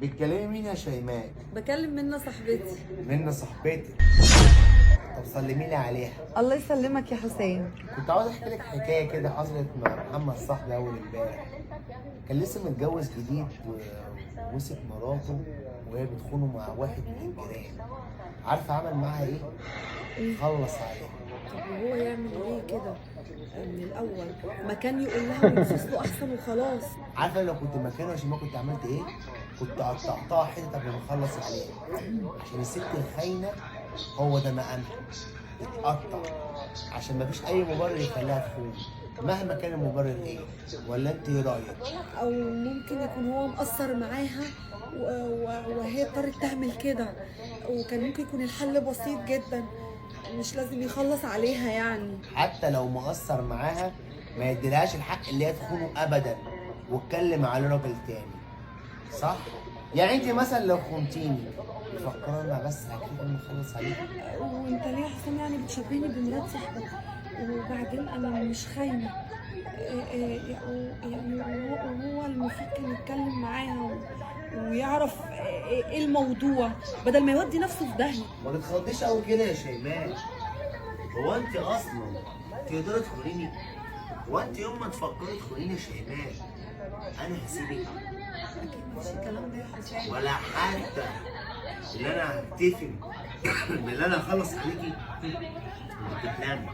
بتكلمي مين يا شيماء؟ بكلم منى صاحبتي. منى صاحبتي. طب سلمي لي عليها. الله يسلمك يا حسين. كنت عاوز احكي لك حكايه كده حصلت مع محمد صاحبي اول امبارح. كان لسه متجوز جديد ومسك مراته وهي بتخونه مع واحد من الجيران. عارفه عمل معاها ايه؟ خلص عليها. طب وهو يعمل ليه كده من الاول؟ ما كان يقول لها وينفص له احسن وخلاص. عارفه لو كنت مكانه يا شيماء كنت عملت ايه؟ كنت قطعتها حتت قبل ما اخلص عليها. عشان الست الخاينه هو ده مقامها، تتقطع عشان مفيش اي مبرر يخليها تخون مهما كان المبرر ايه. ولا انت ايه رايك؟ او ممكن يكون هو مقصر معاها وهي اضطرت تعمل كده، وكان ممكن يكون الحل بسيط جدا، مش لازم يخلص عليها يعني. حتى لو مقصر معاها ما يديلهاش الحق اللي هي تخونه ابدا واتكلم على راجل تاني، صح؟ يعني انت مثلا لو خنتيني فكرنا بس اكيد اني اخلص عليك. وانت ليه يا حسام يعني بتشبهني بمرات صاحبك؟ وبعدين انا مش خاينه. يعني وهو المفروض كان يتكلم معاها ويعرف ايه الموضوع بدل ما يودي نفسه في داهيه. ما تتخضيش قوي كده يا شيماء. هو انت اصلا تقدري تخونيني؟ هو انت يوم ما تفكري تخونيني يا شيماء انا هسيبك؟ اكيد مش الكلام ده يا حسام. ولا حتى اللي انا هتفق باللي انا هخلص عليكي. انت بتتلمي.